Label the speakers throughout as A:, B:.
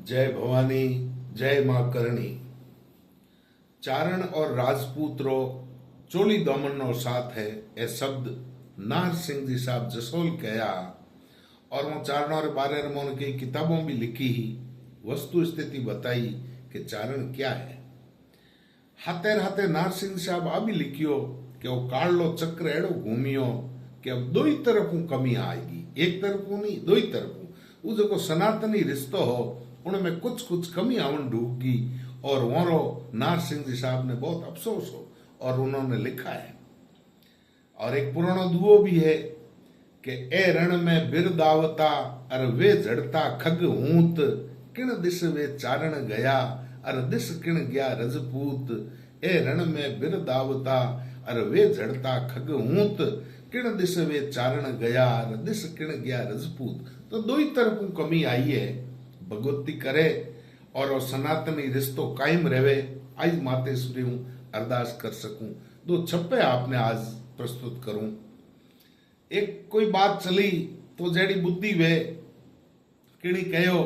A: जय भवानी, जय मां करणी। चारण और राजपूत रो चोली दमन नो साथ है ए शब्द नाहर सिंह जी साहब जसोल कया। और वो चारणों के बारे में उन्होंने कई किताबों भी लिखी ही, वस्तु स्थिति बताई कि चारण क्या है। हाथे हाथे नाहर सिंह साहब आ भी लिखियो कि वो कालो चक्र एड़ो घूमियो कि अब दो ही तरफों कमी आएगी, एक तरफों नहीं दो ही तरफों। वो जो सनातनी रिश्तो हो उनमें कुछ कुछ कमी आवन डूबगी। और वोरो नाहर सिंह जी साहब ने बहुत अफसोस हो और उन्होंने लिखा है। और एक पुराना दुओ भी है कि ए रण में बिरदावता अर वे जड़ता खग हूत, किण दिस वे चारण गया अर दिस किण गया रजपूत। ए रण में बिरदावता अर वे जड़ता खग हूत, किण दिस वे चारण गया अर दिस किण गया रजपूत। तो दो ही तरफों कमी आई है। भगवती करे और वो सनातनी रिश्तो कायम रहे, आज माते सूर्य हूं अरदास कर सकूं। दो छप्पे आपने आज प्रस्तुत करूं। एक कोई बात चली तो जेडी बुद्धि वे किणी कहो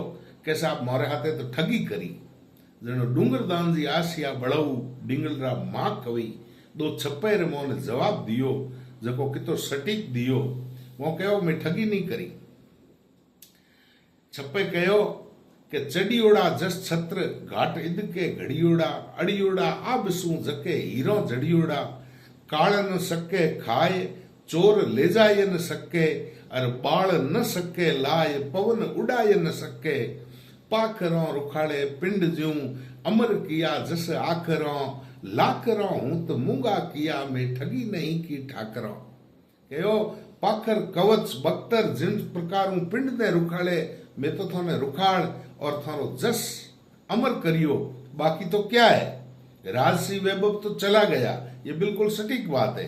A: कि साहब मोरे हाथे तो ठगी करी, जनो डूंगरदान जी आसिया बड़ऊ डिंगलरा मां कवि। दो छप्पे रे मोने जवाब दियो जको कितो सटीक दियो। वो कहो मैं ठगी नहीं करी। छप्पे कहो कि चढ़ियोड़ा जस छत्र घाट इद के घड़ियोड़ा अड़ियोड़ा आब सू जके हीरो जड़ियोड़ा। काल न सके खाए चोर ले जाए न सके, अर बाल न सके लाए पवन उड़ाए न सके। पाखरों रुखाड़े पिंड ज्यूं अमर किया जस आखरों, लाखरों हूं तो मूंगा किया मैं ठगी नहीं की ठाकरों। कहो पाखर कवच बख्तर जिन प्रकार पिंड ने रुखाड़े, मैं तो थाने रुखाड़ और थारो जस अमर करियो। बाकी तो क्या है, राजसी वैभव तो चला गया, ये बिल्कुल सटीक बात है।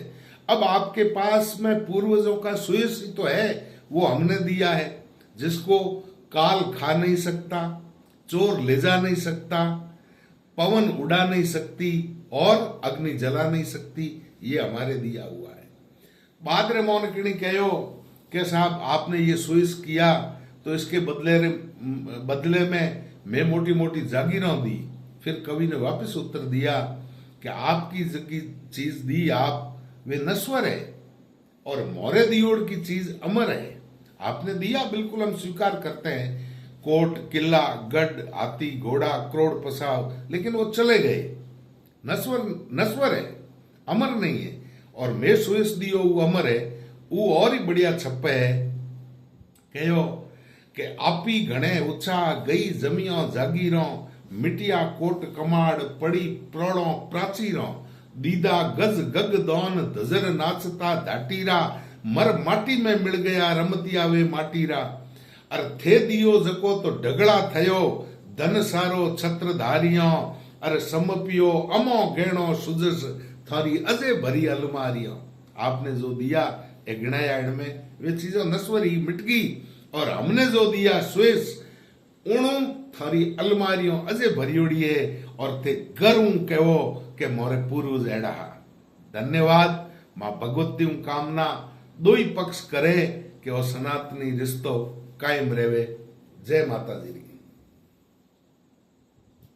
A: अब आपके पास में पूर्वजों का सुयस तो है, वो हमने दिया है, जिसको काल खा नहीं सकता, चोर ले जा नहीं सकता, पवन उड़ा नहीं सकती और अग्नि जला नहीं सकती। ये हमारे दिया हुआ है। बाद रे मौन किणी कहो कि साहब आपने ये सुइस किया तो इसके बदले में मैं मोटी मोटी जागीरें दी। फिर कवि ने वापस उत्तर दिया कि आपकी की चीज दी आप वे नश्वर है और मोरे दियोड़ की चीज अमर है। आपने दिया बिल्कुल हम स्वीकार करते हैं, कोट किला गढ़ हाथी घोड़ा करोड़ पसाव, लेकिन वो चले गए। नश्वर है, अमर नहीं है। और मैं सुइस दियो वो अमर है। वो और ही बढ़िया छप्पे है। कहो कि आपी घणे ऊंचा गई जमियों जागीरों, मिटिया कोट कमाड़ पड़ी प्रोड़ों प्राचीरों। दीदा गज गग दौन धजर नाचता धाटीरा, मर माटी में मिल गया रमतिया वे माटीरा। अर थे दियो जको तो ढगड़ा थयो, धन सारो छत्र धारियों। अर समपियो अमो गेणो सुजस, थारी अजे भरी अलमारियों। आपने जो दिया एक गिणाया में वे चीजों नस्वरी मिट गई, और हमने जो दिया स्वेस उणु थारी अलमारियों अजे भरियोड़ी है। और थे गरूं कहो के मोरे पूर्वज एड़ा। धन्यवाद। मां भगवती कामना दो ही पक्ष करे कि वो सनातनी रिश्तो कायम रहे। जय माता जी।